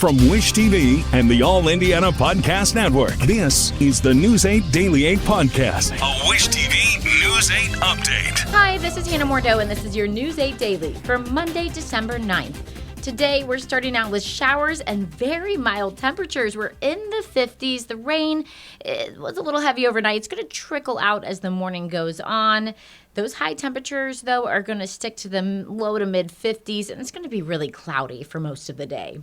From Wish TV and the All Indiana Podcast Network, this is the News 8 Daily 8 Podcast, a Wish TV News 8 update. Hi, this is Hannah Mordeaux, and this is your News 8 Daily for Monday, December 9th. Today, we're starting out with showers and very mild temperatures. We're in the 50s. The rain was a little heavy overnight. It's going to trickle out as the morning goes on. Those high temperatures, though, are going to stick to the low to mid 50s, and it's going to be really cloudy for most of the day.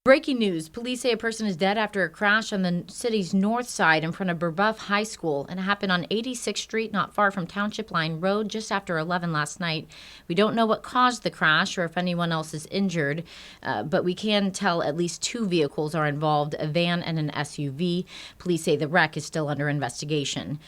Breaking news. Police say a person is dead after a crash on the city's north side in front of Brebeuf High School, and it happened on 86th Street, not far from Township Line Road, just after 11 last night. We don't know what caused the crash or if anyone else is injured, but we can tell at least two vehicles are involved, a van and an SUV. Police say the wreck is still under investigation.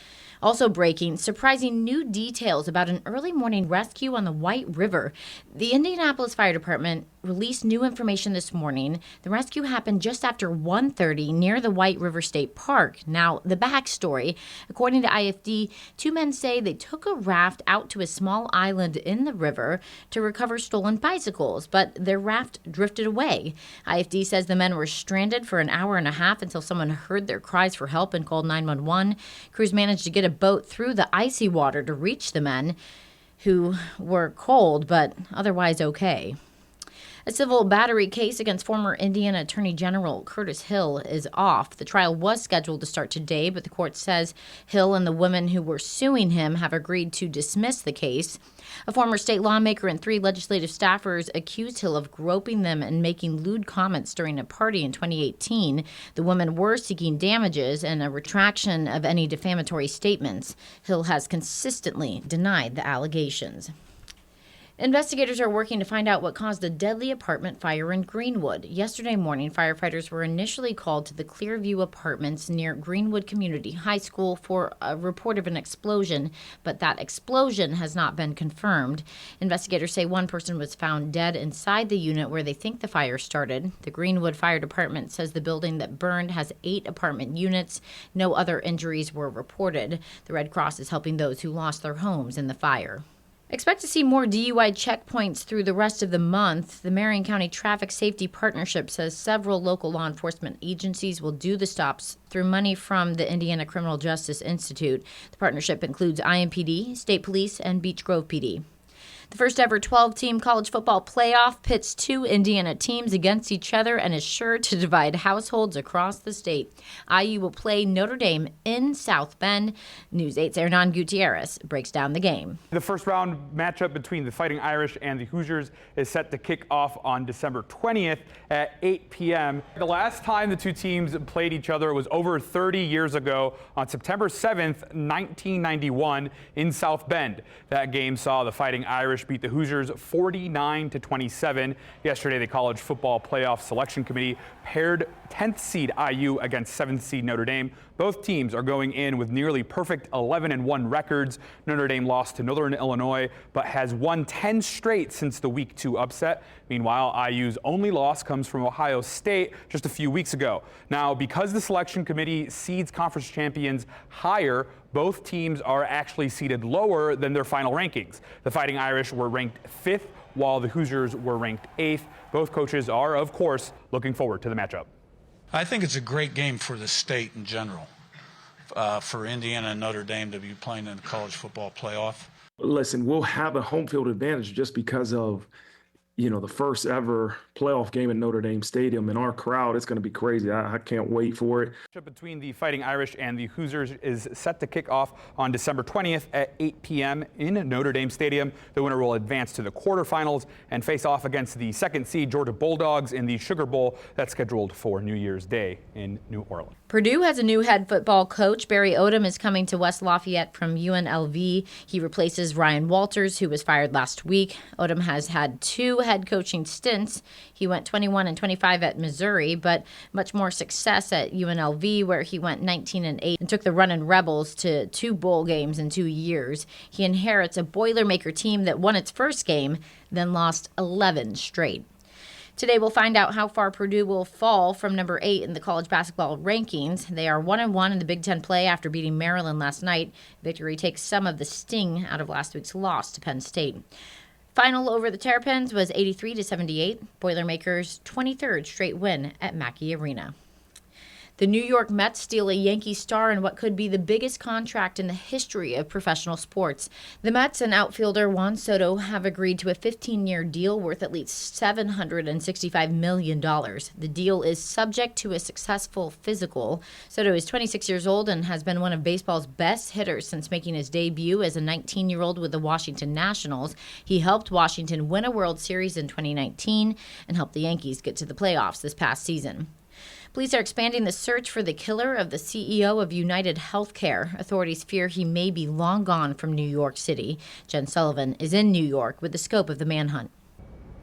Also breaking, surprising new details about an early morning rescue on the White River. The Indianapolis Fire Department released new information this morning. The rescue happened just after 1:30 near the White River State Park. Now, the backstory, according to IFD, two men say they took a raft out to a small island in the river to recover stolen bicycles, but their raft drifted away. IFD says the men were stranded for an hour and a half until someone heard their cries for help and called 911. Crews managed to get a boat through the icy water to reach the men, who were cold but otherwise okay. A civil battery case against former Indiana Attorney General Curtis Hill is off. The trial was scheduled to start today, but the court says Hill and the women who were suing him have agreed to dismiss the case. A former state lawmaker and three legislative staffers accused Hill of groping them and making lewd comments during a party in 2018. The women were seeking damages and a retraction of any defamatory statements. Hill has consistently denied the allegations. Investigators are working to find out what caused the deadly apartment fire in Greenwood. Yesterday morning, firefighters were initially called to the Clearview Apartments near Greenwood Community High School for a report of an explosion, but that explosion has not been confirmed. Investigators say one person was found dead inside the unit where they think the fire started. The Greenwood Fire Department says the building that burned has 8 apartment units. No other injuries were reported. The Red Cross is helping those who lost their homes in the fire. Expect to see more DUI checkpoints through the rest of the month. The Marion County Traffic Safety Partnership says several local law enforcement agencies will do the stops through money from the Indiana Criminal Justice Institute. The partnership includes IMPD, State Police, and Beech Grove PD. The first ever 12-team college football playoff pits two Indiana teams against each other and is sure to divide households across the state. IU will play Notre Dame in South Bend. News 8's Hernan Gutierrez breaks down the game. The first round matchup between the Fighting Irish and the Hoosiers is set to kick off on December 20th at 8 p.m. The last time the two teams played each other was over 30 years ago on September 7th, 1991 in South Bend. That game saw the Fighting Irish beat the Hoosiers 49-27. Yesterday, the College Football Playoff Selection Committee paired 10th seed IU against 7th seed Notre Dame. Both teams are going in with nearly perfect 11-1 records. Notre Dame lost to Northern Illinois, but has won 10 straight since the Week 2 upset. Meanwhile, IU's only loss comes from Ohio State just a few weeks ago. Now, because the selection committee seeds conference champions higher, both teams are actually seeded lower than their final rankings. The Fighting Irish were ranked 5th, while the Hoosiers were ranked 8th. Both coaches are, of course, looking forward to the matchup. I think it's a great game for the state in general, for Indiana and Notre Dame to be playing in the college football playoff. Listen, we'll have a home field advantage just because of, the first ever playoff game in Notre Dame Stadium, and our crowd, it's going to be crazy. I can't wait for it. Between the Fighting Irish and the Hoosiers is set to kick off on December 20th at 8 p.m. in Notre Dame Stadium. The winner will advance to the quarterfinals and face off against the second seed Georgia Bulldogs in the Sugar Bowl that's scheduled for New Year's Day in New Orleans. Purdue has a new head football coach. Barry Odom is coming to West Lafayette from UNLV. He replaces Ryan Walters, who was fired last week. Odom has had 2 head coaching stints. He went 21-25 at Missouri, but much more success at UNLV, where he went 19-8 and took the Runnin' Rebels to 2 bowl games in 2 years. He inherits a Boilermaker team that won its first game, then lost 11 straight. Today we'll find out how far Purdue will fall from number 8 in the college basketball rankings. They are 1-1 in the Big Ten play after beating Maryland last night. Victory takes some of the sting out of last week's loss to Penn State. Final over the Terrapins was 83-78, Boilermakers' 23rd straight win at Mackey Arena. The New York Mets steal a Yankee star in what could be the biggest contract in the history of professional sports. The Mets and outfielder Juan Soto have agreed to a 15-year deal worth at least $765 million. The deal is subject to a successful physical. Soto is 26 years old and has been one of baseball's best hitters since making his debut as a 19-year-old with the Washington Nationals. He helped Washington win a World Series in 2019 and helped the Yankees get to the playoffs this past season. Police are expanding the search for the killer of the CEO of United Healthcare. Authorities fear he may be long gone from New York City. Jen Sullivan is in New York with the scope of the manhunt.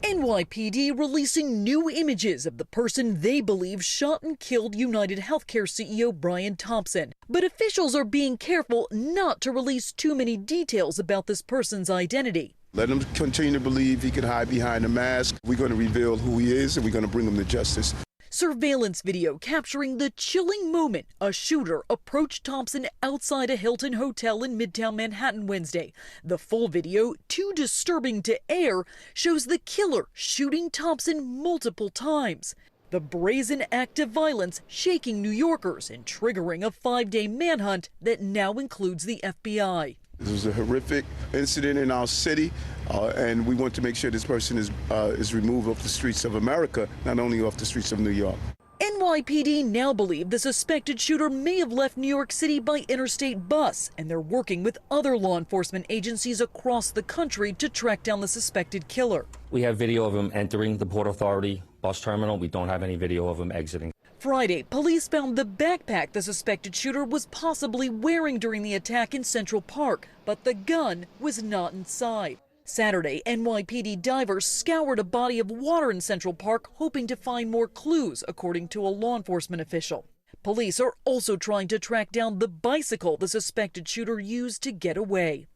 NYPD releasing new images of the person they believe shot and killed United Healthcare CEO Brian Thompson. But officials are being careful not to release too many details about this person's identity. Let him continue to believe he could hide behind a mask. We're going to reveal who he is, and we're going to bring him to justice. Surveillance video capturing the chilling moment a shooter approached Thompson outside a Hilton hotel in Midtown Manhattan Wednesday. The full video, too disturbing to air, shows the killer shooting Thompson multiple times. The brazen act of violence shaking New Yorkers and triggering a 5-day manhunt that now includes the FBI. This was a horrific incident in our city, and we want to make sure this person is removed off the streets of America, not only off the streets of New York. NYPD now believe the suspected shooter may have left New York City by interstate bus, and they're working with other law enforcement agencies across the country to track down the suspected killer. We have video of him entering the Port Authority bus terminal. We don't have any video of him exiting. Friday, police found the backpack the suspected shooter was possibly wearing during the attack in Central Park, but the gun was not inside. Saturday, NYPD divers scoured a body of water in Central Park, hoping to find more clues, according to a law enforcement official. Police are also trying to track down the bicycle the suspected shooter used to get away.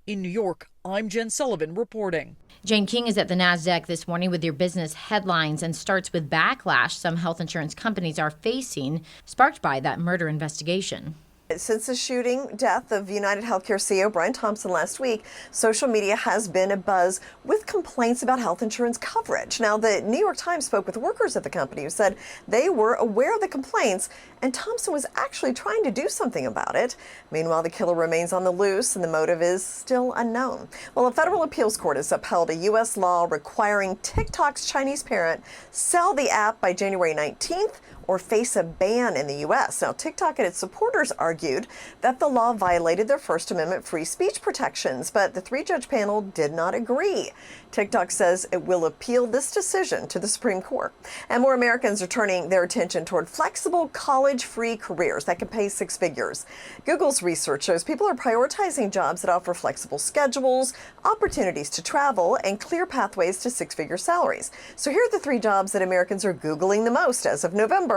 In New York, I'm Jen Sullivan reporting. Jane King is at the NASDAQ this morning with your business headlines and starts with backlash some health insurance companies are facing, sparked by that murder investigation. Since the shooting death of United Healthcare CEO Brian Thompson last week, social media has been abuzz with complaints about health insurance coverage. Now, the New York Times spoke with workers at the company who said they were aware of the complaints and Thompson was actually trying to do something about it. Meanwhile, the killer remains on the loose and the motive is still unknown. Well, a federal appeals court has upheld a U.S. law requiring TikTok's Chinese parent sell the app by January 19th or face a ban in the U.S. Now, TikTok and its supporters argued that the law violated their First Amendment free speech protections, but the 3-judge panel did not agree. TikTok says it will appeal this decision to the Supreme Court. And more Americans are turning their attention toward flexible college-free careers that can pay 6 figures. Google's research shows people are prioritizing jobs that offer flexible schedules, opportunities to travel, and clear pathways to 6-figure salaries. So here are the 3 jobs that Americans are Googling the most as of November.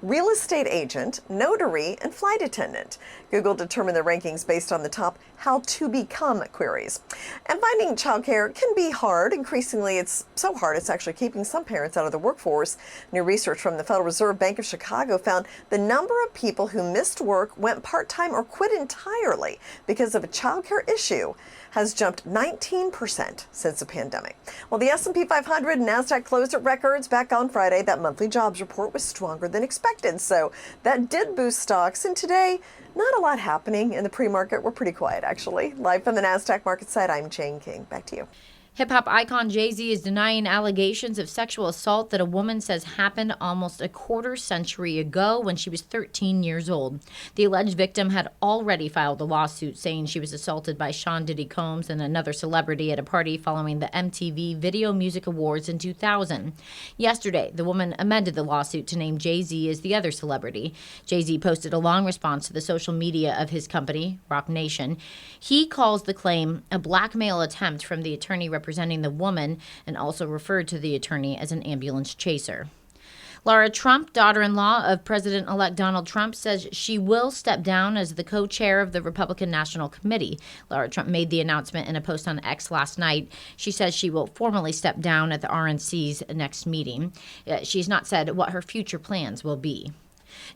Real estate agent, notary, and flight attendant. Google determined the rankings based on the top how to become queries. And finding childcare can be hard. Increasingly, it's so hard it's actually keeping some parents out of the workforce. New research from the Federal Reserve Bank of Chicago found the number of people who missed work, went part-time, or quit entirely because of a childcare issue has jumped 19% since the pandemic. Well, the S&P 500 and NASDAQ closed at records back on Friday. That monthly jobs report was stronger than expected, so that did boost stocks. And today, not a lot happening in the pre-market. We're pretty quiet, actually. Live from the NASDAQ market site, I'm Jane King. Back to you. Hip-hop icon Jay-Z is denying allegations of sexual assault that a woman says happened almost a quarter century ago when she was 13 years old. The alleged victim had already filed a lawsuit saying she was assaulted by Sean Diddy Combs and another celebrity at a party following the MTV Video Music Awards in 2000. Yesterday, the woman amended the lawsuit to name Jay-Z as the other celebrity. Jay-Z posted a long response to the social media of his company, Roc Nation. He calls the claim a blackmail attempt from the attorney representing the woman and also referred to the attorney as an ambulance chaser. Laura Trump, daughter-in-law of President-elect Donald Trump, says she will step down as the co-chair of the Republican National Committee. Laura Trump made the announcement in a post on X last night. She says she will formally step down at the RNC's next meeting. She's not said what her future plans will be.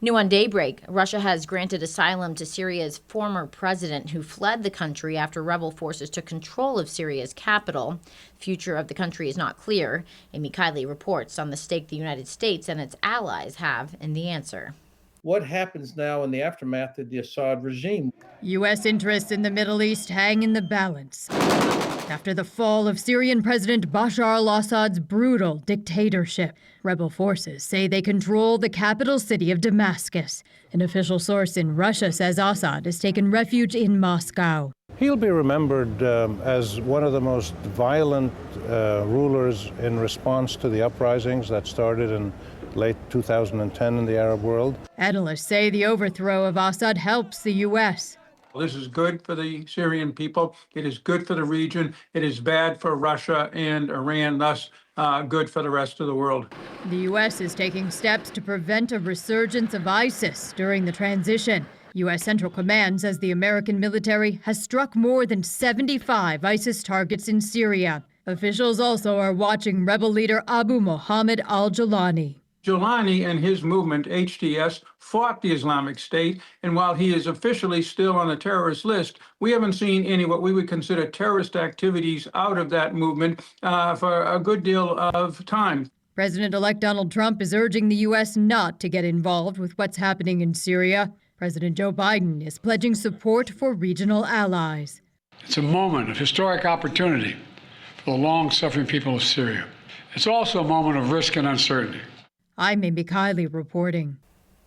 New on Daybreak, Russia has granted asylum to Syria's former president who fled the country after rebel forces took control of Syria's capital. The future of the country is not clear. Amy Kiley reports on the stake the United States and its allies have in the answer. What happens now in the aftermath of the Assad regime? U.S. interests in the Middle East hang in the balance after the fall of Syrian President Bashar al-Assad's brutal dictatorship. Rebel forces say they control the capital city of Damascus. An official source in Russia says Assad has taken refuge in Moscow. He'll be remembered as one of the most violent rulers in response to the uprisings that started in late 2010 in the Arab world. Analysts say the overthrow of Assad helps the U.S. This is good for the Syrian people. It is good for the region. It is bad for Russia and Iran, thus good for the rest of the world. The U.S. is taking steps to prevent a resurgence of ISIS during the transition. U.S. Central Command says the American military has struck more than 75 ISIS targets in Syria. Officials also are watching rebel leader Abu Mohammed al-Jawlani. Jawlani and his movement, HTS, fought the Islamic State, and while he is officially still on the terrorist list, we haven't seen any what we would consider terrorist activities out of that movement for a good deal of time. President-elect Donald Trump is urging the U.S. not to get involved with what's happening in Syria. President Joe Biden is pledging support for regional allies. It's a moment of historic opportunity for the long-suffering people of Syria. It's also a moment of risk and uncertainty. I'm Amy Kiley reporting.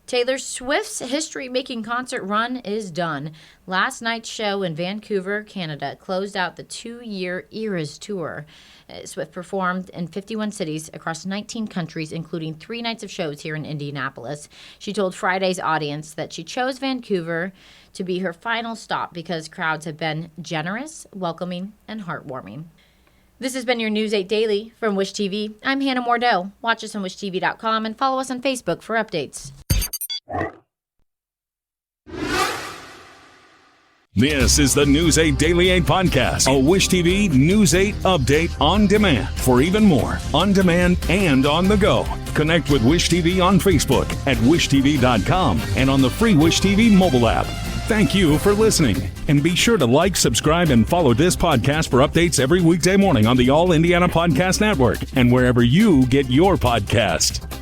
Taylor Swift's history-making concert run is done. Last night's show in Vancouver, Canada, closed out the 2-year Eras Tour. Swift performed in 51 cities across 19 countries, including 3 nights of shows here in Indianapolis. She told Friday's audience that she chose Vancouver to be her final stop because crowds have been generous, welcoming, and heartwarming. This has been your News 8 Daily from Wish TV. I'm Hannah Mordell. Watch us on wishtv.com and follow us on Facebook for updates. This is the News 8 Daily 8 podcast, a Wish TV News 8 update on demand. For even more, on demand and on the go, connect with Wish TV on Facebook at wishtv.com and on the free Wish TV mobile app. Thank you for listening, and be sure to like, subscribe, and follow this podcast for updates every weekday morning on the All Indiana Podcast Network and wherever you get your podcast.